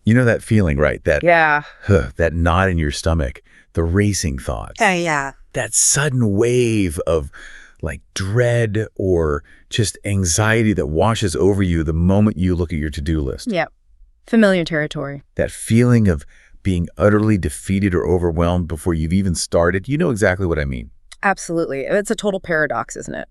You know that feeling, right? Yeah. That knot in your stomach, the racing thoughts. Yeah. That sudden wave of like dread or just anxiety that washes over you the moment you look at your to-do list. Yep. Familiar territory. That feeling of being utterly defeated or overwhelmed before you've even started. You know exactly what I mean. Absolutely. It's a total paradox, isn't it?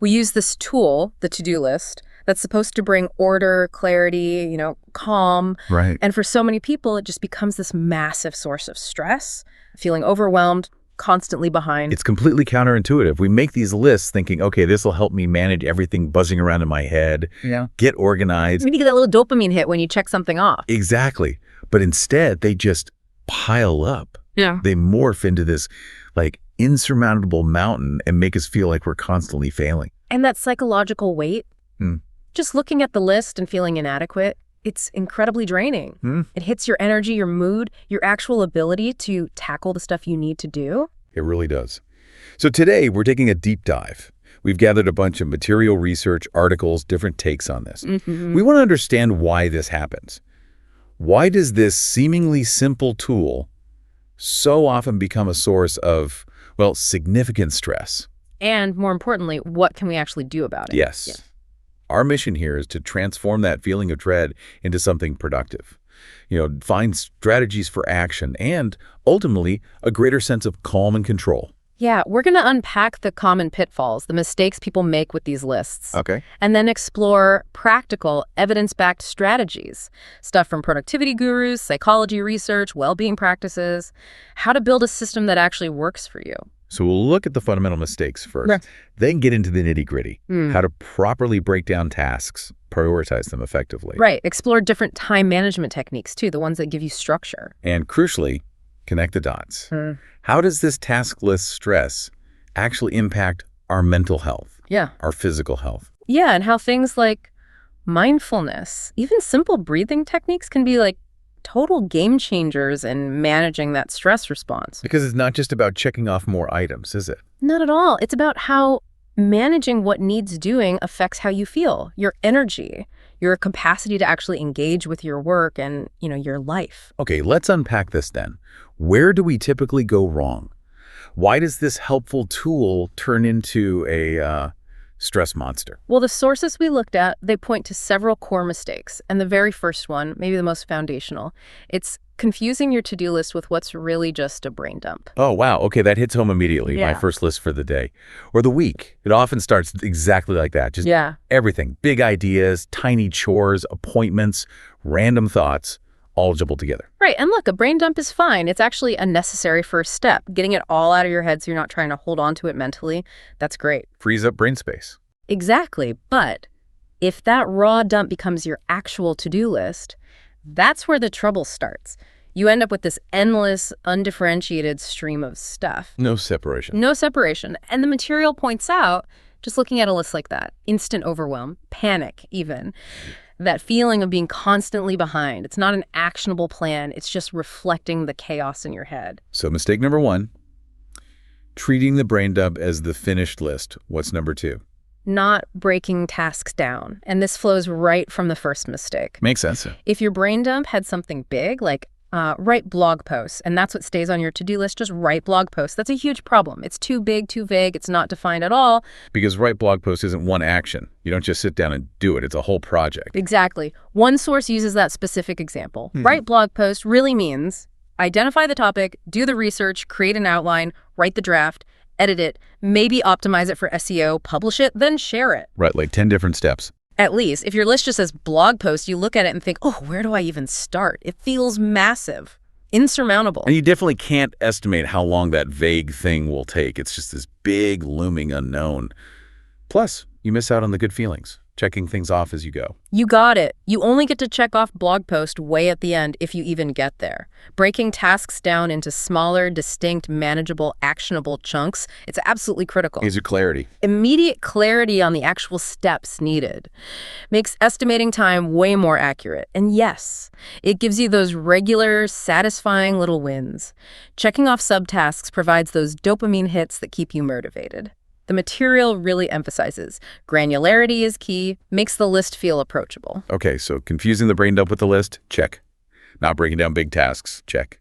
We use this tool, the to-do list, that's supposed to bring order, clarity, calm. Right. And for so many people, it just becomes this massive source of stress, feeling overwhelmed, constantly behind. It's completely counterintuitive. We make these lists thinking, okay, this will help me manage everything buzzing around in my head, get organized. Maybe get that little dopamine hit when you check something off. Exactly. But instead, they just pile up. Yeah. They morph into this like insurmountable mountain and make us feel like we're constantly failing. And that psychological weight, just looking at the list and feeling inadequate, it's incredibly draining. It hits your energy, your mood, your actual ability to tackle the stuff you need to do. It really does. So today, we're taking a deep dive. We've gathered a bunch of material research, articles, different takes on this. We want to understand why this happens. Why does this seemingly simple tool so often become a source of, well, significant stress? And more importantly, what can we actually do about it? Yes. Our mission here is to transform that feeling of dread into something productive. Find strategies for action and, ultimately, a greater sense of calm and control. Yeah, we're going to unpack the common pitfalls, the mistakes people make with these lists. Okay. And then explore practical, evidence-backed strategies. Stuff from productivity gurus, psychology research, well-being practices. How to build a system that actually works for you. So we'll look at the fundamental mistakes first, then get into the nitty-gritty, how to properly break down tasks, prioritize them effectively. Right. Explore different time management techniques, too, the ones that give you structure. And crucially, connect the dots. How does this task list stress actually impact our mental health, our physical health? Yeah, and how things like mindfulness, even simple breathing techniques can be like total game changers in managing that stress response. Because it's not just about checking off more items, is it? Not at all. It's about how managing what needs doing affects how you feel, your energy, your capacity to actually engage with your work and, your life. Okay, let's unpack this then. Where do we typically go wrong? Why does this helpful tool turn into a stress monster? Well, the sources we looked at, they point to several core mistakes. And the very first one, maybe the most foundational, it's confusing your to-do list with what's really just a brain dump. Oh, wow. Okay, that hits home immediately. Yeah. My first list for the day. Or the week. It often starts exactly like that. Just everything. Big ideas, tiny chores, appointments, random thoughts, all jumbled together. Right. And look, a brain dump is fine. It's actually a necessary first step. Getting it all out of your head so you're not trying to hold on to it mentally, that's great. Frees up brain space. Exactly. But if that raw dump becomes your actual to-do list, that's where the trouble starts. You end up with this endless, undifferentiated stream of stuff. No separation. No separation. And the material points out, just looking at a list like that, instant overwhelm, panic even, that feeling of being constantly behind. It's not an actionable plan. It's just reflecting the chaos in your head. So mistake number one, treating the brain dump as the finished list. What's number two? Not breaking tasks down. And this flows right from the first mistake. Makes sense. If your brain dump had something big, like write blog posts, and that's what stays on your to-do list, just write blog posts. That's a huge problem. It's too big, too vague. It's not defined at all. Because write blog posts isn't one action. You don't just sit down and do it. It's a whole project. Exactly. One source uses that specific example. Write blog post really means identify the topic, do the research, create an outline, write the draft, edit it, maybe optimize it for SEO, publish it, then share it. Right, like 10 different steps. At least, if your list just says blog post, you look at it and think, oh, where do I even start? It feels massive, insurmountable. And you definitely can't estimate how long that vague thing will take. It's just this big, looming unknown. Plus, you miss out on the good feelings, checking things off as you go. You got it. You only get to check off blog post way at the end if you even get there. Breaking tasks down into smaller, distinct, manageable, actionable chunks, it's absolutely critical. Gives you clarity. Immediate clarity on the actual steps needed makes estimating time way more accurate. And yes, it gives you those regular, satisfying little wins. Checking off subtasks provides those dopamine hits that keep you motivated. The material really emphasizes granularity is key, makes the list feel approachable. Okay, so confusing the brain dump with the list, check. Not breaking down big tasks. Check.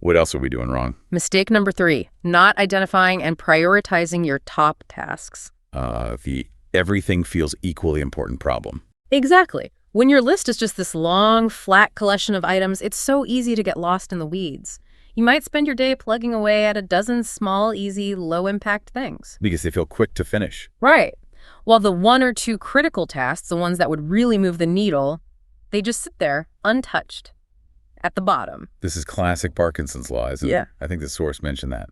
What else are we doing wrong? Mistake number 3, not identifying and prioritizing your top tasks. The everything feels equally important problem. Exactly. When your list is just this long, flat collection of items, it's so easy to get lost in the weeds. You might spend your day plugging away at a dozen small, easy, low-impact things. Because they feel quick to finish. Right. While the 1 or 2 critical tasks, the ones that would really move the needle, they just sit there, untouched, at the bottom. This is classic Parkinson's law, isn't it? Yeah. I think the source mentioned that.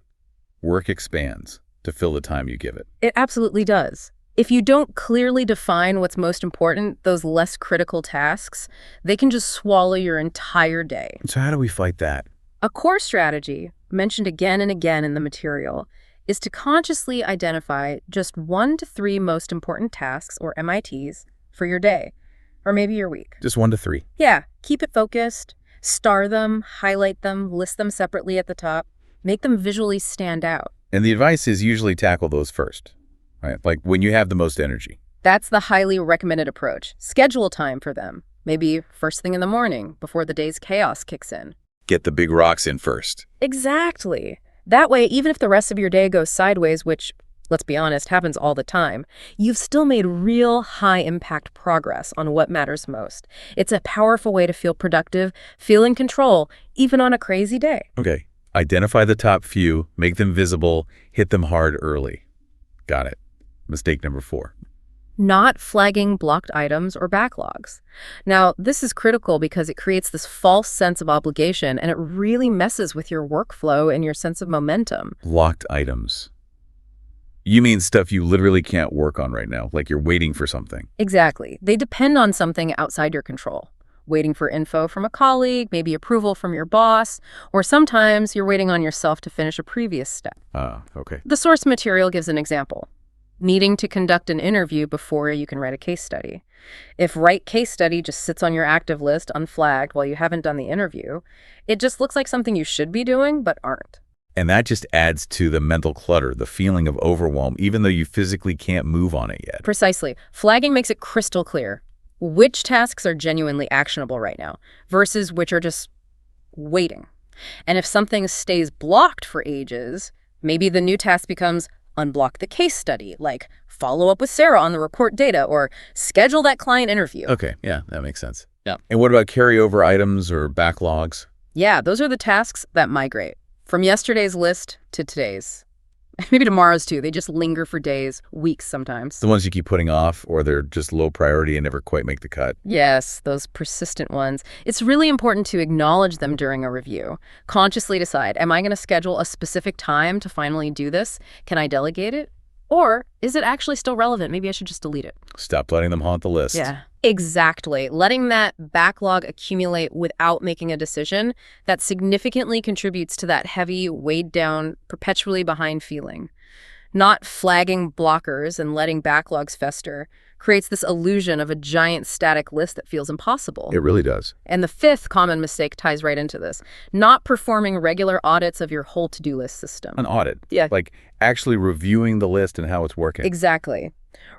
Work expands to fill the time you give it. It absolutely does. If you don't clearly define what's most important, those less critical tasks, they can just swallow your entire day. So how do we fight that? A core strategy, mentioned again and again in the material, is to consciously identify just 1 to 3 most important tasks, or MITs, for your day, or maybe your week. Just 1 to 3. Yeah, keep it focused, star them, highlight them, list them separately at the top, make them visually stand out. And the advice is usually tackle those first, right? Like when you have the most energy. That's the highly recommended approach. Schedule time for them, maybe first thing in the morning, before the day's chaos kicks in. Get the big rocks in first. Exactly. That way, even if the rest of your day goes sideways, which, let's be honest, happens all the time, you've still made real high-impact progress on what matters most. It's a powerful way to feel productive, feel in control, even on a crazy day. Okay. Identify the top few, make them visible, hit them hard early. Got it. Mistake number 4. Not flagging blocked items or backlogs. Now, this is critical because it creates this false sense of obligation, and it really messes with your workflow and your sense of momentum. Blocked items. You mean stuff you literally can't work on right now, like you're waiting for something. Exactly. They depend on something outside your control. Waiting for info from a colleague, maybe approval from your boss, or sometimes you're waiting on yourself to finish a previous step. Okay. The source material gives an example. Needing to conduct an interview before you can write a case study. If write case study just sits on your active list unflagged while you haven't done the interview, it just looks like something you should be doing but aren't. And that just adds to the mental clutter, the feeling of overwhelm, even though you physically can't move on it yet. Precisely. Flagging makes it crystal clear which tasks are genuinely actionable right now versus which are just waiting. And if something stays blocked for ages, maybe the new task becomes unblock the case study, like follow up with Sarah on the report data or schedule that client interview. Okay, yeah, that makes sense. Yeah. And what about carryover items or backlogs? Yeah, those are the tasks that migrate from yesterday's list to today's. Maybe tomorrow's too. They just linger for days, weeks sometimes. The ones you keep putting off, or they're just low priority and never quite make the cut. Yes, those persistent ones. It's really important to acknowledge them during a review. Consciously decide, am I going to schedule a specific time to finally do this? Can I delegate it? Or is it actually still relevant? Maybe I should just delete it. Stop letting them haunt the list. Yeah, exactly. Letting that backlog accumulate without making a decision, that significantly contributes to that heavy, weighed down, perpetually behind feeling. Not flagging blockers and letting backlogs fester creates this illusion of a giant static list that feels impossible. It really does. And the 5th common mistake ties right into this. Not performing regular audits of your whole to-do list system. An audit. Yeah. Like actually reviewing the list and how it's working. Exactly.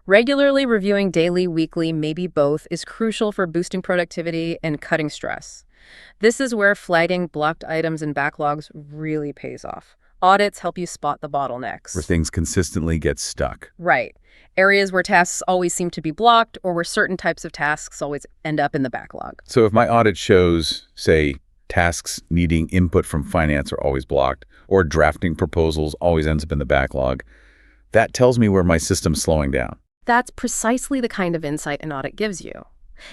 Regularly reviewing daily, weekly, maybe both, is crucial for boosting productivity and cutting stress. This is where flagging blocked items and backlogs really pays off. Audits help you spot the bottlenecks. Where things consistently get stuck. Right. Areas where tasks always seem to be blocked or where certain types of tasks always end up in the backlog. So if my audit shows, say, tasks needing input from finance are always blocked, or drafting proposals always ends up in the backlog, that tells me where my system's slowing down. That's precisely the kind of insight an audit gives you.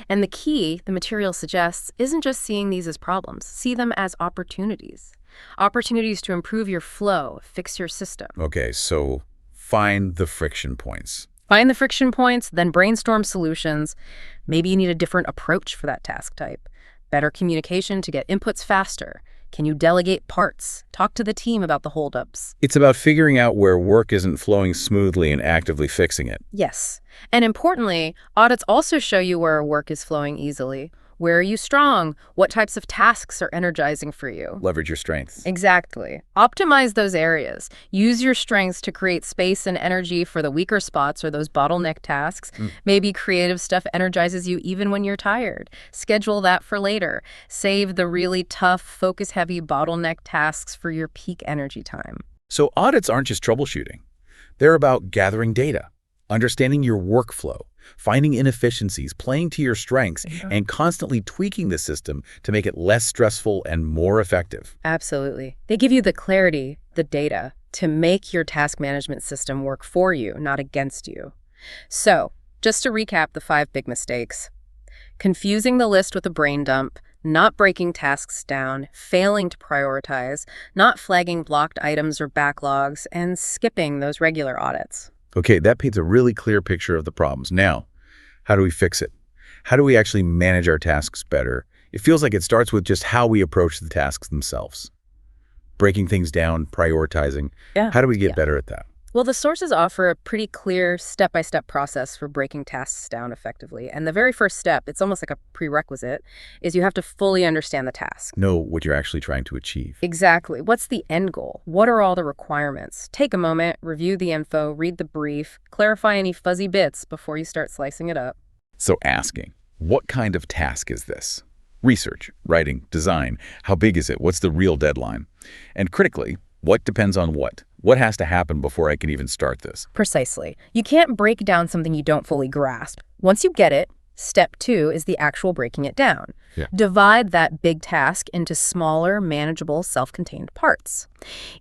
And the key, the material suggests, isn't just seeing these as problems. See them as opportunities. Opportunities to improve your flow, fix your system. Okay, so find the friction points. Find the friction points, then brainstorm solutions. Maybe you need a different approach for that task type. Better communication to get inputs faster. Can you delegate parts? Talk to the team about the holdups. It's about figuring out where work isn't flowing smoothly and actively fixing it. Yes. And importantly, audits also show you where work is flowing easily, Where are you strong? What types of tasks are energizing for you? Leverage your strengths. Exactly. Optimize those areas. Use your strengths to create space and energy for the weaker spots or those bottleneck tasks. Maybe creative stuff energizes you even when you're tired. Schedule that for later. Save the really tough, focus-heavy bottleneck tasks for your peak energy time. So audits aren't just troubleshooting. They're about gathering data, understanding your workflow, finding inefficiencies, playing to your strengths, and constantly tweaking the system to make it less stressful and more effective. Absolutely. They give you the clarity, the data, to make your task management system work for you, not against you. So, just to recap the 5 big mistakes. Confusing the list with a brain dump, not breaking tasks down, failing to prioritize, not flagging blocked items or backlogs, and skipping those regular audits. Okay, that paints a really clear picture of the problems. Now, how do we fix it? How do we actually manage our tasks better? It feels like it starts with just how we approach the tasks themselves. Breaking things down, prioritizing. How do we get better at that? Well, the sources offer a pretty clear step-by-step process for breaking tasks down effectively. And the very first step, it's almost like a prerequisite, is you have to fully understand the task. Know what you're actually trying to achieve. Exactly. What's the end goal? What are all the requirements? Take a moment, review the info, read the brief, clarify any fuzzy bits before you start slicing it up. So asking, what kind of task is this? Research, writing, design. How big is it? What's the real deadline? And critically, what depends on what? What has to happen before I can even start this? Precisely. You can't break down something you don't fully grasp. Once you get it, step 2 is the actual breaking it down. Divide that big task into smaller, manageable, self-contained parts.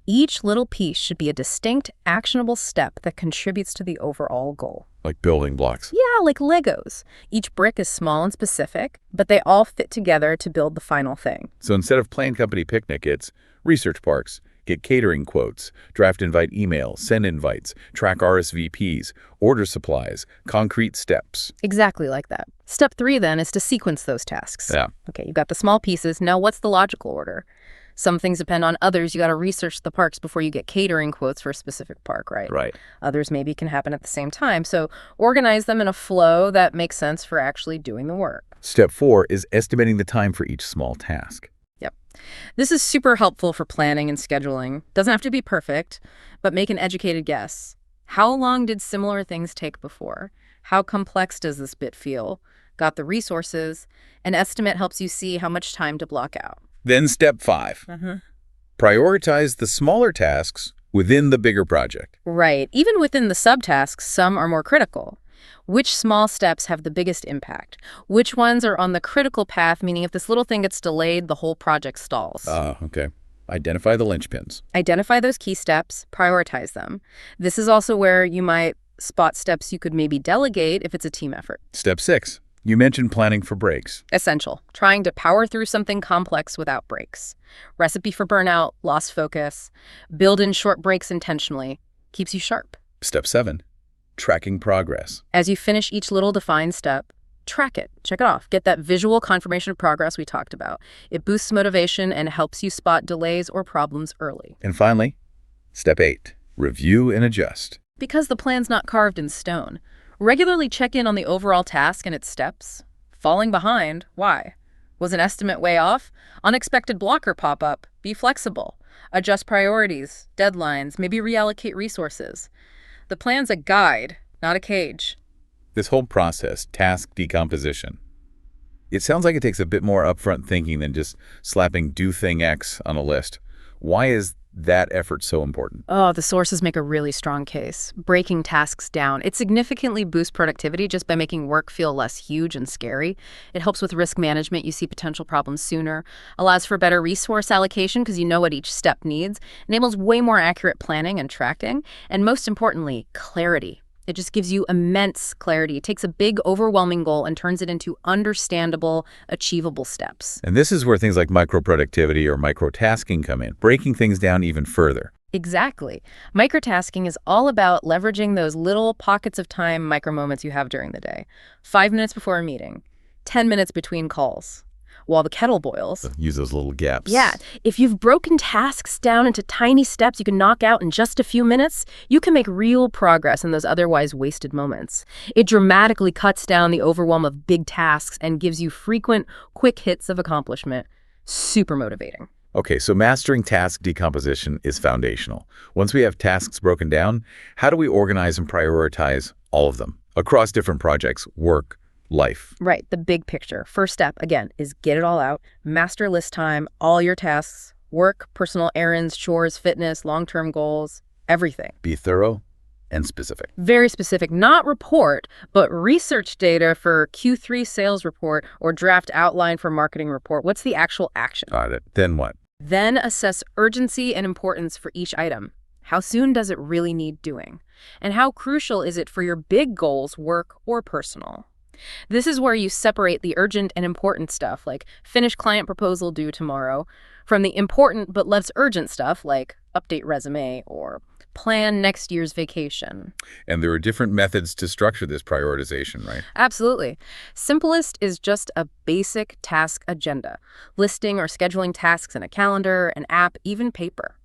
Each little piece should be a distinct, actionable step that contributes to the overall goal. Like building blocks. Yeah, like Legos. Each brick is small and specific, but they all fit together to build the final thing. So instead of plain company picnic, it's research parks, get catering quotes, draft invite emails, send invites, track RSVPs, order supplies, concrete steps. Exactly like that. Step 3 then is to sequence those tasks. Okay, you've got the small pieces. Now what's the logical order? Some things depend on others. You got to research the parks before you get catering quotes for a specific park, right? Right. Others maybe can happen at the same time. So organize them in a flow that makes sense for actually doing the work. Step 4 is estimating the time for each small task. This is super helpful for planning and scheduling. Doesn't have to be perfect, but make an educated guess. How long did similar things take before? How complex does this bit feel? Got the resources? An estimate helps you see how much time to block out. Then step 5. Prioritize the smaller tasks within the bigger project. Right. Even within the subtasks, some are more critical. Which small steps have the biggest impact? Which ones are on the critical path, meaning if this little thing gets delayed, the whole project stalls? Okay. Identify the linchpins. Identify those key steps, prioritize them. This is also where you might spot steps you could maybe delegate if it's a team effort. Step 6. You mentioned planning for breaks. Essential. Trying to power through something complex without breaks. Recipe for burnout, lost focus. Build in short breaks intentionally. Keeps you sharp. Step 7. Tracking progress. As you finish each little defined step, track it. Check it off. Get that visual confirmation of progress we talked about. It boosts motivation and helps you spot delays or problems early. And finally, step 8. Review and adjust. Because the plan's not carved in stone. Regularly check in on the overall task and its steps. Falling behind? Why? Was an estimate way off? Unexpected blocker pop up? Be flexible. Adjust priorities, deadlines, maybe reallocate resources. The plan's a guide, not a cage. This whole process, task decomposition, it sounds like it takes a bit more upfront thinking than just slapping do thing X on a list. Why is that effort so important? Oh, the sources make a really strong case. Breaking tasks down. It significantly boosts productivity just by making work feel less huge and scary. It helps with risk management. You see potential problems sooner. Allows for better resource allocation because you know what each step needs. Enables way more accurate planning and tracking. And most importantly, clarity. It just gives you immense clarity. It takes a big, overwhelming goal and turns it into understandable, achievable steps. And this is where things like micro-productivity or microtasking come in, breaking things down even further. Exactly. Microtasking is all about leveraging those little pockets of time, micro moments you have during the day. 5 minutes before a meeting, 10 minutes between calls. while the kettle boils. Use those little gaps. Yeah, if you've broken tasks down into tiny steps you can knock out in just a few minutes, you can make real progress in those otherwise wasted moments. It dramatically cuts down the overwhelm of big tasks and gives you frequent, quick hits of accomplishment. Super motivating. Okay, so mastering task decomposition is foundational. Once we have tasks broken down, how do we organize and prioritize all of them across different projects, work, life? Right, the big picture. First step, again, is get it all out. Master list time, all your tasks, work, personal errands, chores, fitness, long-term goals, everything. Be thorough and specific. Very specific, not report, but research data for Q3 sales report or draft outline for marketing report. What's the actual action? Got it. Then what? Then assess urgency and importance for each item. How soon does it really need doing? And how crucial is it for your big goals, work or personal? This is where you separate the urgent and important stuff, like finish client proposal due tomorrow, from the important but less urgent stuff, like update resume or plan next year's vacation. And there are different methods to structure this prioritization, right? Absolutely. Simplest is just a basic task agenda, listing or scheduling tasks in a calendar, an app, even paper.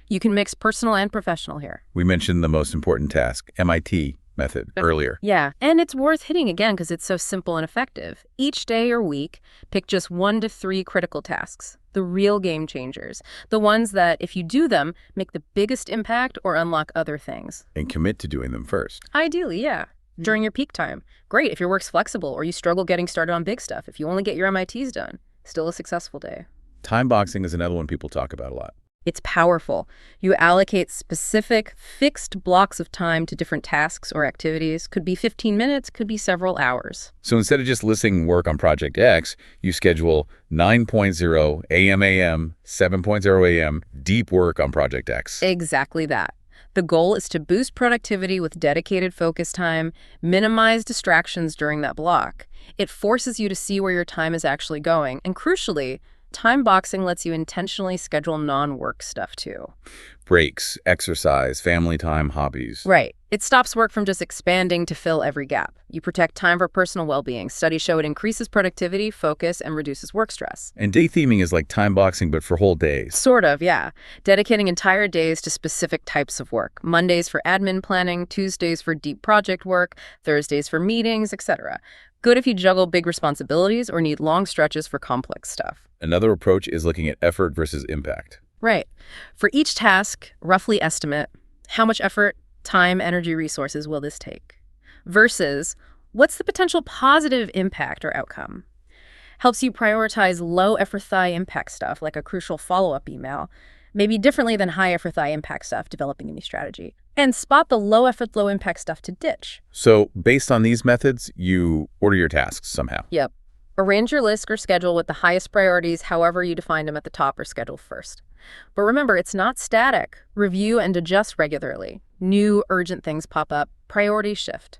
You can mix personal and professional here. We mentioned the most important task, MIT method, earlier. Yeah, and it's worth hitting again because it's so simple and effective. Each day or week, pick just 1 to 3 critical tasks, the real game changers, the ones that, if you do them, make the biggest impact or unlock other things. And commit to doing them first. Ideally, yeah. During your peak time. Great if your work's flexible or you struggle getting started on big stuff. If you only get your MITs done, still a successful day. Time boxing is another one people talk about a lot. It's powerful. You allocate specific, fixed blocks of time to different tasks or activities. Could be 15 minutes, could be several hours. So instead of just listing work on Project X, you schedule 9.0 a.m., 7.0 a.m. deep work on Project X. Exactly that. The goal is to boost productivity with dedicated focus time, minimize distractions during that block. It forces you to see where your time is actually going, and crucially, time boxing lets you intentionally schedule non-work stuff too. Breaks, exercise, family time, hobbies. Right. It stops work from just expanding to fill every gap. You protect time for personal well-being. Studies show it increases productivity, focus, and reduces work stress. And day theming is like time boxing, but for whole days. Sort of, yeah. Dedicating entire days to specific types of work. Mondays for admin planning, Tuesdays for deep project work, Thursdays for meetings, etc. Good if you juggle big responsibilities or need long stretches for complex stuff. Another approach is looking at effort versus impact. Right. For each task, roughly estimate how much effort, time, energy, resources will this take? Versus what's the potential positive impact or outcome? Helps you prioritize low effort, high impact stuff like a crucial follow-up email, maybe differently than high effort, high impact stuff, developing a new strategy. And spot the low effort, low impact stuff to ditch. So based on these methods, you order your tasks somehow. Yep. Arrange your list or schedule with the highest priorities, however you define them at the top or schedule first. But remember, it's not static. Review and adjust regularly. New urgent things pop up. Priorities shift.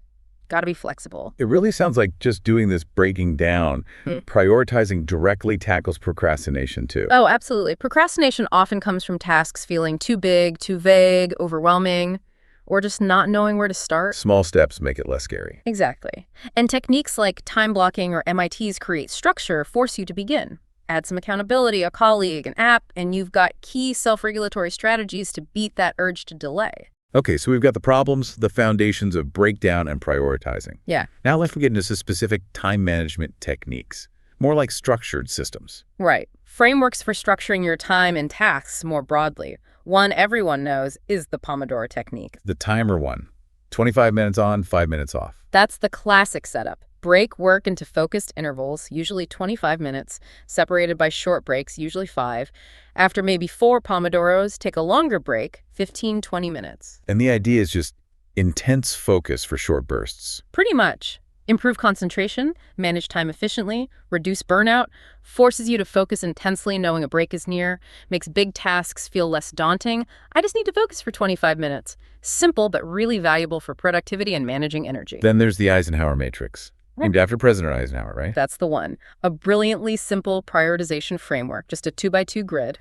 Got to be flexible. It really sounds like just doing this breaking down, prioritizing directly tackles procrastination too. Oh, absolutely. Procrastination often comes from tasks feeling too big, too vague, overwhelming, or just not knowing where to start. Small steps make it less scary. Exactly. And techniques like time blocking or MIT's create structure force you to begin. Add some accountability, a colleague, an app, and you've got key self-regulatory strategies to beat that urge to delay. Okay, so we've got the problems, the foundations of breakdown and prioritizing. Yeah. Now let's get into some specific time management techniques, more like structured systems. Right. Frameworks for structuring your time and tasks more broadly. One everyone knows is the Pomodoro technique. The timer one, 25 minutes on, 5 minutes off. That's the classic setup. Break work into focused intervals, usually 25 minutes, separated by short breaks, usually 5. After maybe 4 Pomodoros, take a longer break, 15-20 minutes. And the idea is just intense focus for short bursts. Pretty much. Improve concentration, manage time efficiently, reduce burnout, forces you to focus intensely knowing a break is near, makes big tasks feel less daunting. I just need to focus for 25 minutes. Simple, but really valuable for productivity and managing energy. Then there's the Eisenhower matrix, named after President Eisenhower, right? That's the one. A brilliantly simple prioritization framework, just a 2x2 grid,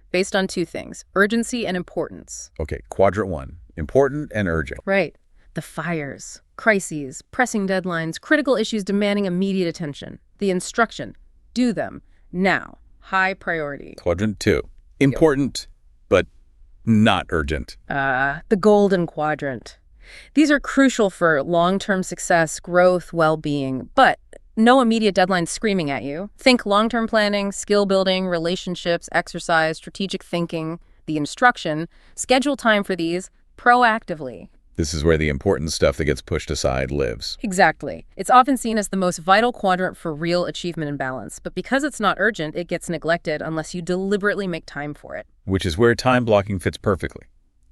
based on 2 things, urgency and importance. Okay, quadrant 1, important and urgent. Right. The fires, crises, pressing deadlines, critical issues demanding immediate attention. The instruction, do them. Now, high priority. Quadrant 2. Important, but not urgent. The golden quadrant. These are crucial for long-term success, growth, well-being, but no immediate deadline screaming at you. Think long-term planning, skill building, relationships, exercise, strategic thinking, the instruction. Schedule time for these proactively. This is where the important stuff that gets pushed aside lives. Exactly. It's often seen as the most vital quadrant for real achievement and balance, but because it's not urgent, it gets neglected unless you deliberately make time for it. Which is where time blocking fits perfectly.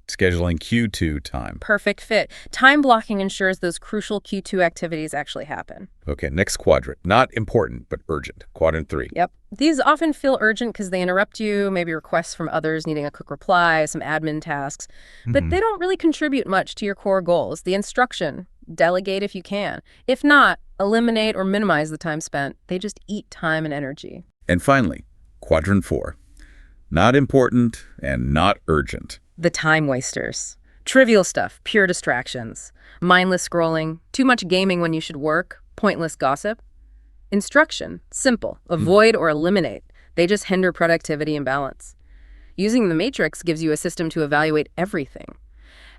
Scheduling Q2 time. Perfect fit. Time blocking ensures those crucial Q2 activities actually happen. Okay, next quadrant. Not important, but urgent. Quadrant 3. Yep. These often feel urgent because they interrupt you, maybe requests from others needing a quick reply, some admin tasks, but they don't really contribute much to your core goals. The instruction, delegate if you can. If not, eliminate or minimize the time spent. They just eat time and energy. And finally, quadrant 4. Not important and not urgent. The time wasters. Trivial stuff, pure distractions. Mindless scrolling, too much gaming when you should work, pointless gossip. Instruction, simple, avoid or eliminate. They just hinder productivity and balance. Using the matrix gives you a system to evaluate everything.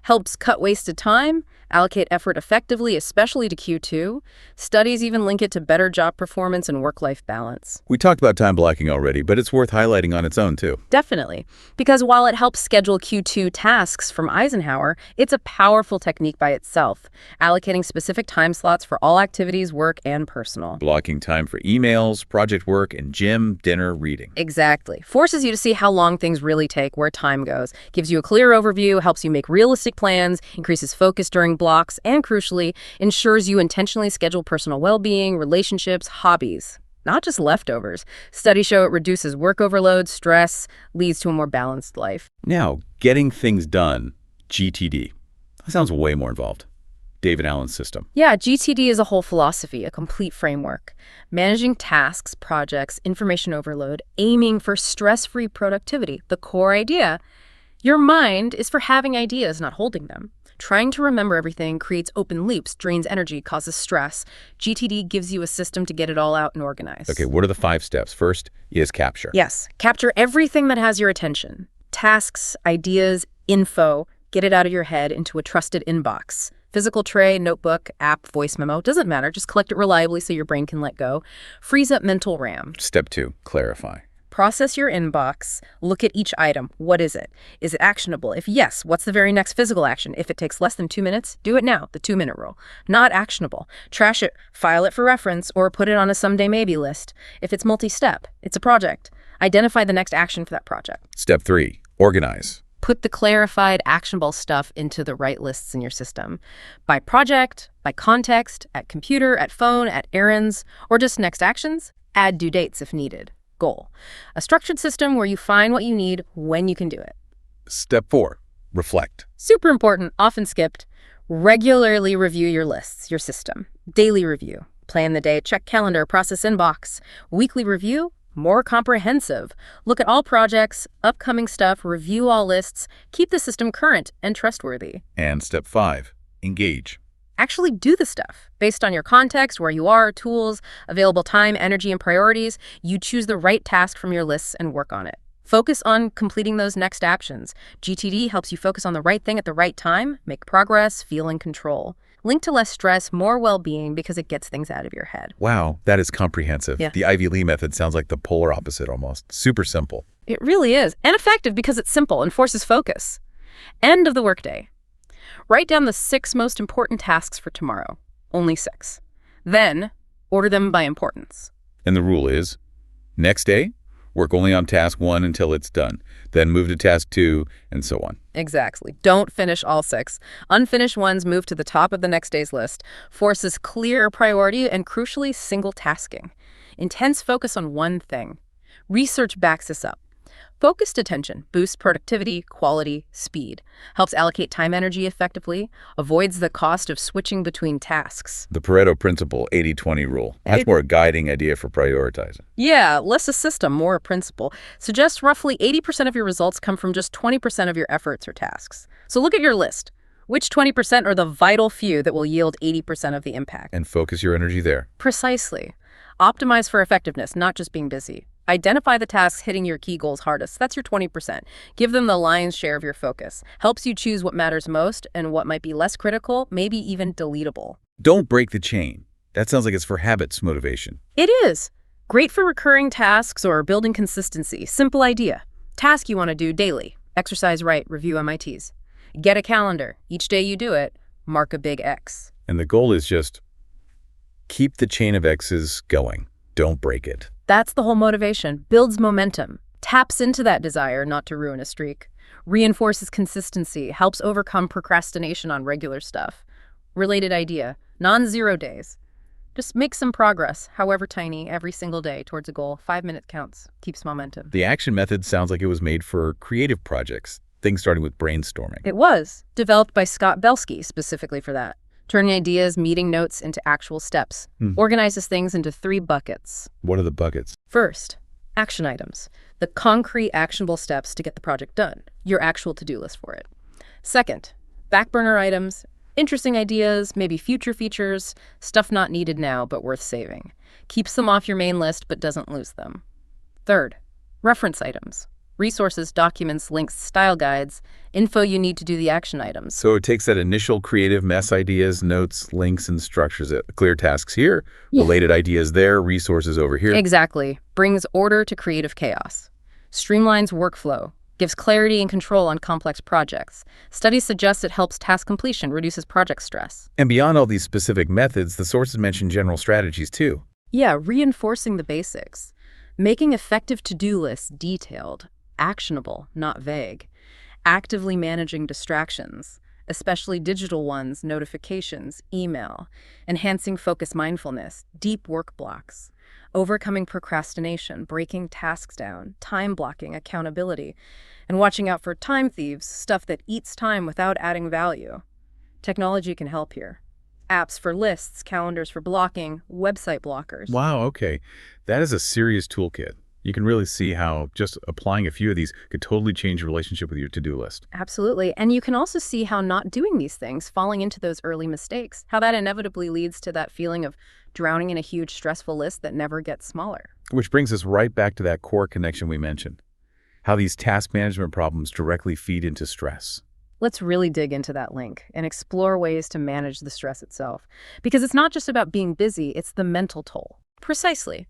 Helps cut wasted time, allocate effort effectively, especially to Q2. Studies even link it to better job performance and work-life balance. We talked about time blocking already, but it's worth highlighting on its own too. Definitely. Because while it helps schedule Q2 tasks from Eisenhower, it's a powerful technique by itself, allocating specific time slots for all activities, work, and personal. Blocking time for emails, project work, and gym, dinner, reading. Exactly. Forces you to see how long things really take, where time goes, gives you a clear overview, helps you make realistic plans, increases focus during blocks, and crucially, ensures you intentionally schedule personal well-being, relationships, hobbies, not just leftovers. Studies show it reduces work overload, stress, leads to a more balanced life. Now, getting things done, GTD. That sounds way more involved. David Allen's system. Yeah, GTD is a whole philosophy, a complete framework. Managing tasks, projects, information overload, aiming for stress-free productivity. The core idea: your mind is for having ideas, not holding them. Trying to remember everything creates open loops, drains energy, causes stress. GTD gives you a system to get it all out and organize. Okay, what are the 5 steps? First is capture. Yes, capture everything that has your attention. Tasks, ideas, info. Get it out of your head into a trusted inbox. Physical tray, notebook, app, voice memo, doesn't matter. Just collect it reliably so your brain can let go. Frees up mental RAM. Step 2, clarify. Process your inbox. Look at each item. What is it? Is it actionable? If yes, what's the very next physical action? If it takes less than 2 minutes, do it now, the 2-minute rule. Not actionable. Trash it, file it for reference, or put it on a someday maybe list. If it's multi-step, it's a project. Identify the next action for that project. Step 3, organize. Put the clarified, actionable stuff into the right lists in your system. By project, by context, at computer, at phone, at errands, or just next actions. Add due dates if needed. Goal: a structured system where you find what you need when you can do it. Step 4, reflect. Super important, often skipped. Regularly review your lists, your system. Daily review. Plan the day, check calendar, process inbox. Weekly review, more comprehensive. Look at all projects, upcoming stuff, review all lists. Keep the system current and trustworthy. And step 5, engage. Actually do the stuff. Based on your context, where you are, tools, available time, energy, and priorities, you choose the right task from your lists and work on it. Focus on completing those next actions. GTD helps you focus on the right thing at the right time, make progress, feel in control. Linked to less stress, more well-being because it gets things out of your head. Wow, that is comprehensive. Yeah. The Ivy Lee method sounds like the polar opposite almost. Super simple. It really is. And effective because it's simple and forces focus. End of the workday. Write down the 6 most important tasks for tomorrow. Only 6. Then, order them by importance. And the rule is, next day, work only on task 1 until it's done. Then move to task 2, and so on. Exactly. Don't finish all 6. Unfinished ones move to the top of the next day's list. Forces clear priority and, crucially, single tasking. Intense focus on one thing. Research backs this up. Focused attention boosts productivity, quality, speed, helps allocate time energy effectively, avoids the cost of switching between tasks. The Pareto principle, 80-20 rule. That's more a guiding idea for prioritizing. Yeah, less a system, more a principle. Suggests roughly 80% of your results come from just 20% of your efforts or tasks. So look at your list. Which 20% are the vital few that will yield 80% of the impact? And focus your energy there. Precisely. Optimize for effectiveness, not just being busy. Identify the tasks hitting your key goals hardest. That's your 20%. Give them the lion's share of your focus. Helps you choose what matters most and what might be less critical, maybe even deletable. Don't break the chain. That sounds like it's for habits motivation. It is. Great for recurring tasks or building consistency. Simple idea. Task you want to do daily. Exercise right, review MITs. Get a calendar. Each day you do it, mark a big X. And the goal is just keep the chain of X's going. Don't break it. That's the whole motivation. Builds momentum. Taps into that desire not to ruin a streak. Reinforces consistency. Helps overcome procrastination on regular stuff. Related idea. Non-zero days. Just make some progress, however tiny, every single day towards a goal. 5 minutes counts. Keeps momentum. The action method sounds like it was made for creative projects, things starting with brainstorming. It was. Developed by Scott Belsky specifically for that. Turning ideas, meeting notes into actual steps. Organizes things into 3 buckets. What are the buckets? First, action items. The concrete, actionable steps to get the project done. Your actual to-do list for it. Second, back burner items. Interesting ideas, maybe future features, stuff not needed now but worth saving. Keeps them off your main list but doesn't lose them. Third, reference items. Resources, documents, links, style guides, info you need to do the action items. So it takes that initial creative mess ideas, notes, links, and structures it. Clear tasks here, related ideas there, resources over here. Exactly. Brings order to creative chaos. Streamlines workflow. Gives clarity and control on complex projects. Studies suggest it helps task completion, reduces project stress. And beyond all these specific methods, the sources mention general strategies too. Yeah, reinforcing the basics. Making effective to-do lists detailed, actionable, not vague. Actively managing distractions, especially digital ones, notifications, email. Enhancing focus mindfulness, deep work blocks. Overcoming procrastination, breaking tasks down, time blocking, accountability, and watching out for time thieves, stuff that eats time without adding value. Technology can help here. Apps for lists, calendars for blocking, website blockers. Wow, okay. That is a serious toolkit. You can really see how just applying a few of these could totally change your relationship with your to-do list. Absolutely. And you can also see how not doing these things, falling into those early mistakes, how that inevitably leads to that feeling of drowning in a huge stressful list that never gets smaller. Which brings us right back to that core connection we mentioned. How these task management problems directly feed into stress. Let's really dig into that link and explore ways to manage the stress itself. Because it's not just about being busy, it's the mental toll. Precisely.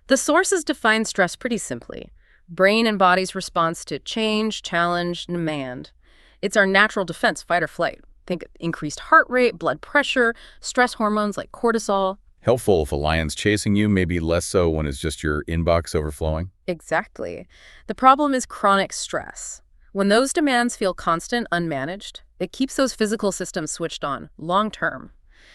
The sources define stress pretty simply. Brain and body's response to change, challenge, demand. It's our natural defense, fight or flight. Think increased heart rate, blood pressure, stress hormones like cortisol. Helpful if a lion's chasing you, maybe less so when it's just your inbox overflowing. Exactly. The problem is chronic stress. When those demands feel constant, unmanaged, it keeps those physical systems switched on, long-term.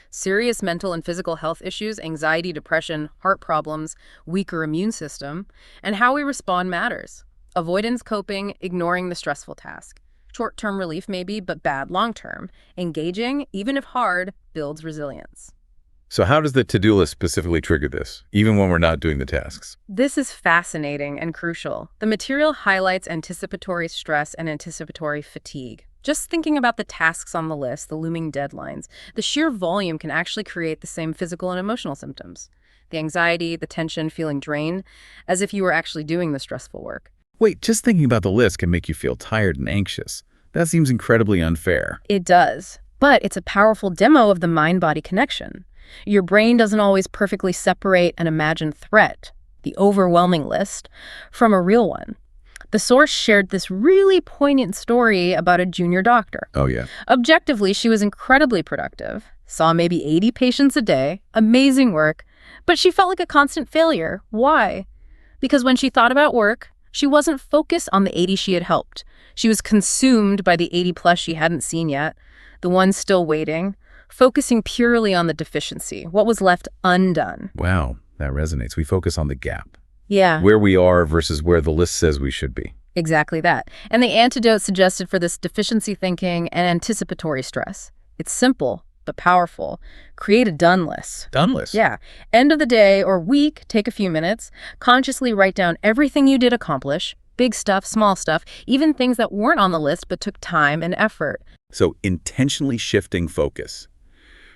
Serious mental and physical health issues, anxiety, depression, heart problems, weaker immune system, and how we respond matters. Avoidance coping, ignoring the stressful task. Short-term relief maybe, but bad long-term. Engaging, even if hard, builds resilience. So how does the to-do list specifically trigger this, even when we're not doing the tasks? This is fascinating and crucial. The material highlights anticipatory stress and anticipatory fatigue. Just thinking about the tasks on the list, the looming deadlines, the sheer volume can actually create the same physical and emotional symptoms. The anxiety, the tension, feeling drained, as if you were actually doing the stressful work. Wait, just thinking about the list can make you feel tired and anxious. That seems incredibly unfair. It does, but it's a powerful demo of the mind-body connection. Your brain doesn't always perfectly separate an imagined threat, the overwhelming list, from a real one. The source shared this really poignant story about a junior doctor. Oh, yeah. Objectively, she was incredibly productive, saw maybe 80 patients a day, amazing work, but she felt like a constant failure. Why? Because when she thought about work, she wasn't focused on the 80 she had helped. She was consumed by the 80 plus she hadn't seen yet, the ones still waiting, focusing purely on the deficiency, what was left undone. Wow, that resonates. We focus on the gap. Yeah. Where we are versus where the list says we should be. Exactly that. And the antidote suggested for this deficiency thinking and anticipatory stress. It's simple, but powerful. Create a done list. Done list? Yeah. End of the day or week, take a few minutes, consciously write down everything you did accomplish, big stuff, small stuff, even things that weren't on the list but took time and effort. So intentionally shifting focus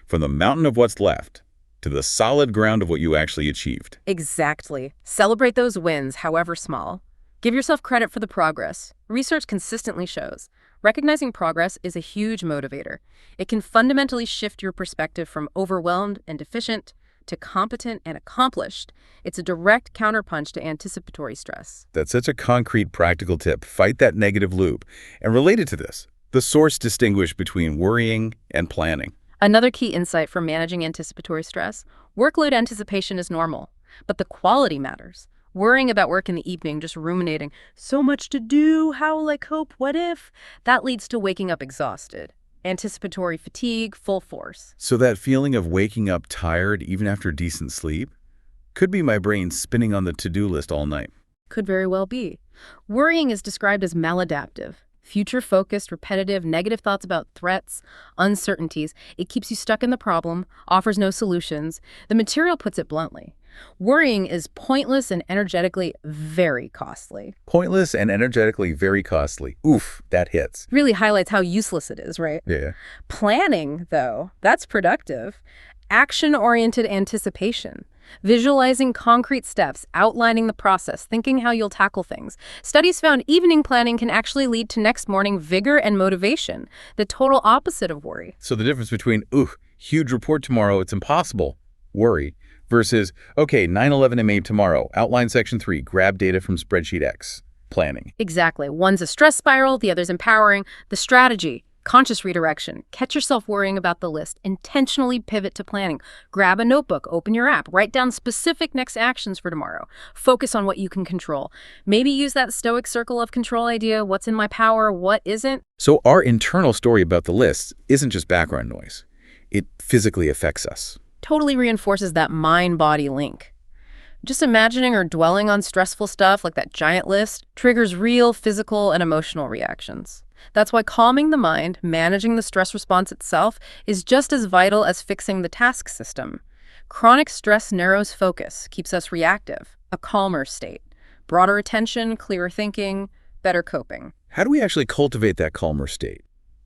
from the mountain of what's left to the solid ground of what you actually achieved. Exactly. Celebrate those wins, however small. Give yourself credit for the progress. Research consistently shows recognizing progress is a huge motivator. It can fundamentally shift your perspective from overwhelmed and deficient to competent and accomplished. It's a direct counterpunch to anticipatory stress. That's such a concrete, practical tip. Fight that negative loop. And related to this, the source distinguished between worrying and planning. Another key insight for managing anticipatory stress, workload anticipation is normal, but the quality matters. Worrying about work in the evening, just ruminating, so much to do, how will I cope, what if? That leads to waking up exhausted. Anticipatory fatigue, full force. So that feeling of waking up tired even after decent sleep could be my brain spinning on the to-do list all night. Could very well be. Worrying is described as maladaptive. Future-focused, repetitive, negative thoughts about threats, uncertainties. It keeps you stuck in the problem, offers no solutions. The material puts it bluntly. Worrying is pointless and energetically very costly. Pointless and energetically very costly. Oof, that hits. Really highlights how useless it is, right? Yeah. Planning, though, that's productive. Action-oriented anticipation. Visualizing concrete steps, outlining the process, thinking how you'll tackle things. Studies found evening planning can actually lead to next morning vigor and motivation, the total opposite of worry. So the difference between, huge report tomorrow, it's impossible, worry, versus, okay, 9/11 MA tomorrow, outline section 3, grab data from spreadsheet X, planning. Exactly. One's a stress spiral, the other's empowering. The strategy, conscious redirection. Catch yourself worrying about the list. Intentionally pivot to planning. Grab a notebook, open your app, write down specific next actions for tomorrow. Focus on what you can control. Maybe use that stoic circle of control idea, what's in my power, what isn't. So our internal story about the lists isn't just background noise. It physically affects us. Totally reinforces that mind-body link. Just imagining or dwelling on stressful stuff like that giant list triggers real physical and emotional reactions. That's why calming the mind, managing the stress response itself, is just as vital as fixing the task system. Chronic stress narrows focus, keeps us reactive, a calmer state. Broader attention, clearer thinking, better coping. How do we actually cultivate that calmer state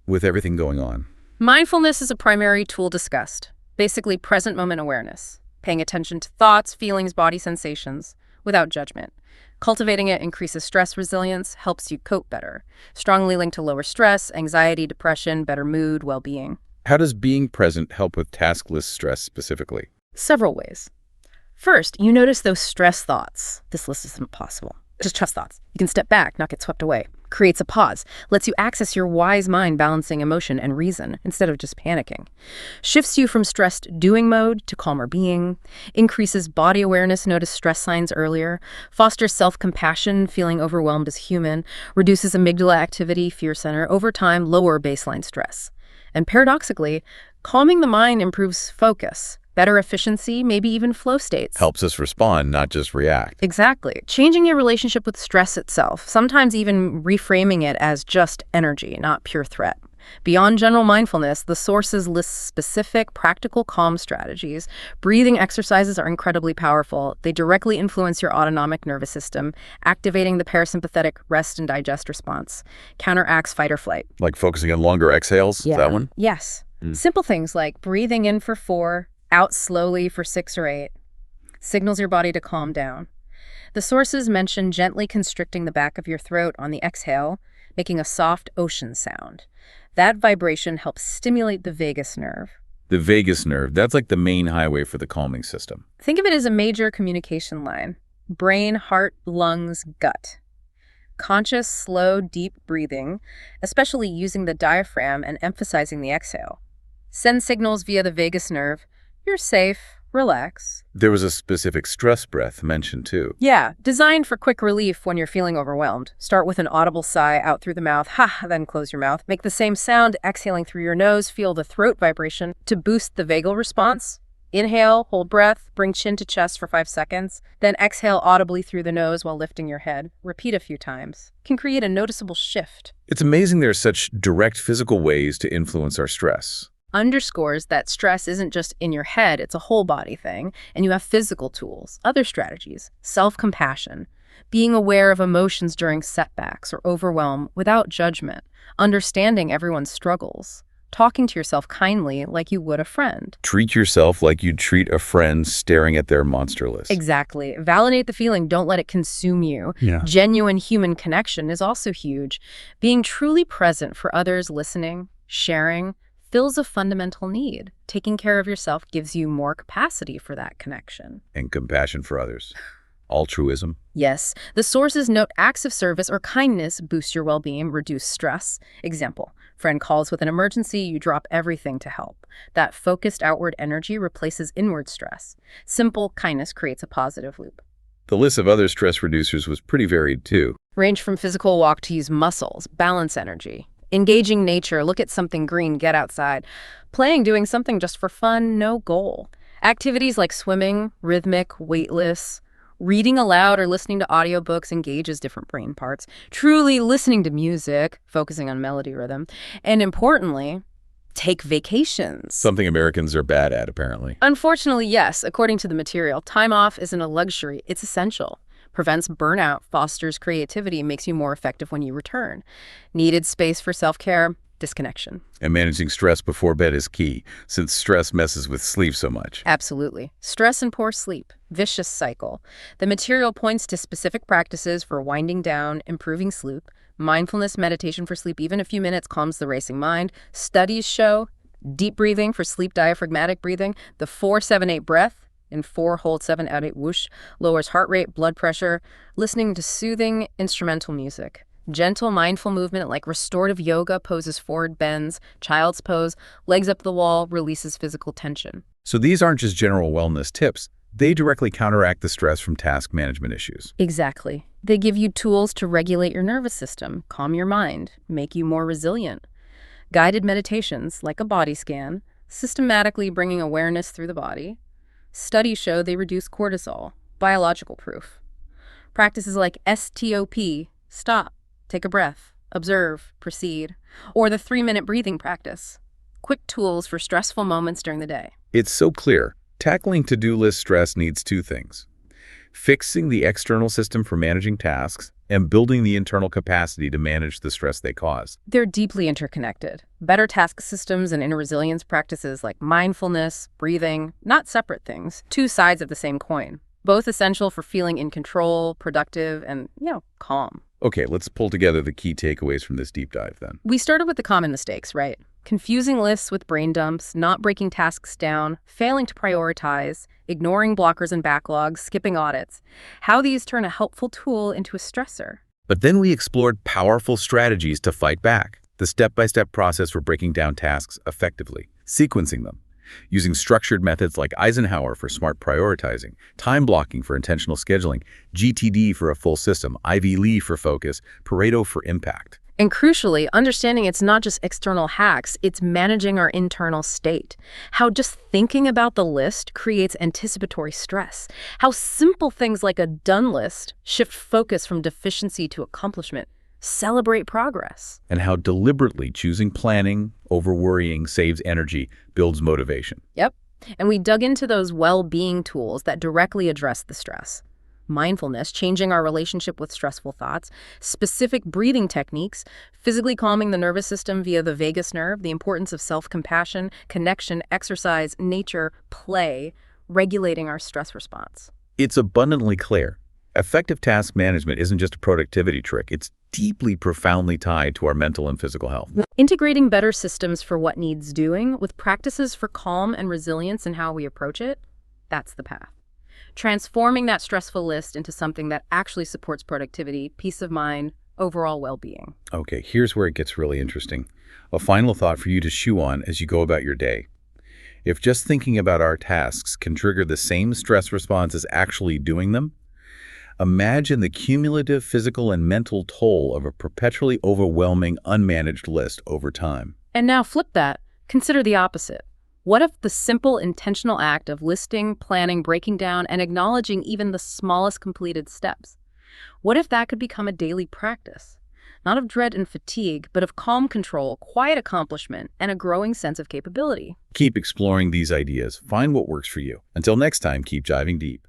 with everything going on? Mindfulness is a primary tool discussed. Basically, present moment awareness, paying attention to thoughts, feelings, body sensations, without judgment. Cultivating it increases stress resilience, helps you cope better. Strongly linked to lower stress, anxiety, depression, better mood, well-being. How does being present help with task list stress specifically? Several ways. First, you notice those stress thoughts. This list is impossible. Just trust thoughts. You can step back, not get swept away. Creates a pause, lets you access your wise mind balancing emotion and reason instead of just panicking. Shifts you from stressed doing mode to calmer being. Increases body awareness, notice stress signs earlier. Fosters self-compassion, feeling overwhelmed as human. Reduces amygdala activity, fear center. Over time, lower baseline stress. And paradoxically, calming the mind improves focus. Better efficiency, maybe even flow states. Helps us respond, not just react. Exactly. Changing your relationship with stress itself, sometimes even reframing it as just energy, not pure threat. Beyond general mindfulness, the sources list specific, practical calm strategies. Breathing exercises are incredibly powerful. They directly influence your autonomic nervous system, activating the parasympathetic rest and digest response. Counteracts fight or flight. Like focusing on longer exhales? Yeah. That one? Yes. Simple things like breathing in for 4, out slowly for 6 or 8, signals your body to calm down. The sources mention gently constricting the back of your throat on the exhale, making a soft ocean sound. That vibration helps stimulate the vagus nerve. The vagus nerve, that's like the main highway for the calming system. Think of it as a major communication line. Brain, heart, lungs, gut. Conscious, slow, deep breathing, especially using the diaphragm and emphasizing the exhale. Send signals via the vagus nerve. You're safe. Relax. There was a specific stress breath mentioned too. Yeah, designed for quick relief when you're feeling overwhelmed. Start with an audible sigh out through the mouth, then close your mouth. Make the same sound exhaling through your nose. Feel the throat vibration to boost the vagal response. Inhale, hold breath, bring chin to chest for 5 seconds. Then exhale audibly through the nose while lifting your head. Repeat a few times. Can create a noticeable shift. It's amazing there are such direct physical ways to influence our stress. Underscores that stress isn't just in your head, it's a whole body thing, and you have physical tools, other strategies, self-compassion, being aware of emotions during setbacks or overwhelm without judgment, understanding everyone's struggles. talking to yourself kindly like you would a friend. Treat yourself like you'd treat a friend staring at their monster list. Exactly. Validate the feeling. Don't let it consume you. Yeah. Genuine human connection is also huge. Being truly present for others, listening, sharing, fills a fundamental need. Taking care of yourself gives you more capacity for that connection. And compassion for others. Altruism. Yes, the sources note acts of service or kindness boost your well-being, reduce stress. Example, friend calls with an emergency, you drop everything to help. That focused outward energy replaces inward stress. Simple kindness creates a positive loop. The list of other stress reducers was pretty varied too. Range from physical walk to use muscles, balance energy. Engaging nature, look at something green, get outside. Playing, doing something just for fun, no goal. Activities like swimming, rhythmic, weightless. Reading aloud or listening to audiobooks engages different brain parts. Truly listening to music, focusing on melody rhythm. And importantly, take vacations. Something Americans are bad at, apparently. Unfortunately, yes. According to the material, time off isn't a luxury, it's essential. Prevents burnout, fosters creativity, makes you more effective when you return. Needed space for self-care, disconnection. And managing stress before bed is key, since stress messes with sleep so much. Absolutely. Stress and poor sleep. Vicious cycle. The material points to specific practices for winding down, improving sleep. Mindfulness meditation for sleep, even a few minutes, calms the racing mind. Studies show deep breathing for sleep, diaphragmatic breathing. The 4-7-8 breath, in 4, hold 7, out 8, whoosh, lowers heart rate, blood pressure. Listening to soothing instrumental music. Gentle, mindful movement like restorative yoga, poses forward bends, child's pose, legs up the wall, releases physical tension. So these aren't just general wellness tips. They directly counteract the stress from task management issues. Exactly. They give you tools to regulate your nervous system, calm your mind, make you more resilient. Guided meditations, like a body scan, systematically bringing awareness through the body. Studies show they reduce cortisol, biological proof. Practices like STOP, stop, take a breath, observe, proceed, or the 3-minute breathing practice. Quick tools for stressful moments during the day. It's so clear. Tackling to-do list stress needs two things: fixing the external system for managing tasks and building the internal capacity to manage the stress they cause. They're deeply interconnected. Better task systems and inner resilience practices like mindfulness, breathing, not separate things, two sides of the same coin. Both essential for feeling in control, productive, and, calm. Okay, let's pull together the key takeaways from this deep dive then. We started with the common mistakes, right? Confusing lists with brain dumps, not breaking tasks down, failing to prioritize, ignoring blockers and backlogs, skipping audits. How these turn a helpful tool into a stressor. But then we explored powerful strategies to fight back. The step-by-step process for breaking down tasks effectively, sequencing them, using structured methods like Eisenhower for smart prioritizing, time blocking for intentional scheduling, GTD for a full system, Ivy Lee for focus, Pareto for impact. And crucially, understanding it's not just external hacks, it's managing our internal state. How just thinking about the list creates anticipatory stress. How simple things like a done list shift focus from deficiency to accomplishment. Celebrate progress. And how deliberately choosing planning over worrying saves energy, builds motivation. Yep. And we dug into those well-being tools that directly address the stress. Mindfulness, changing our relationship with stressful thoughts, specific breathing techniques, physically calming the nervous system via the vagus nerve, the importance of self-compassion, connection, exercise, nature, play, regulating our stress response. It's abundantly clear. Effective task management isn't just a productivity trick. It's deeply, profoundly tied to our mental and physical health. Integrating better systems for what needs doing with practices for calm and resilience in how we approach it, that's the path. Transforming that stressful list into something that actually supports productivity, peace of mind, overall well-being. Okay, here's where it gets really interesting. A final thought for you to chew on as you go about your day. If just thinking about our tasks can trigger the same stress response as actually doing them, imagine the cumulative physical and mental toll of a perpetually overwhelming, unmanaged list over time. And now flip that. Consider the opposite. What if the simple, intentional act of listing, planning, breaking down, and acknowledging even the smallest completed steps? What if that could become a daily practice? Not of dread and fatigue, but of calm control, quiet accomplishment, and a growing sense of capability. Keep exploring these ideas. Find what works for you. Until next time, keep diving deep.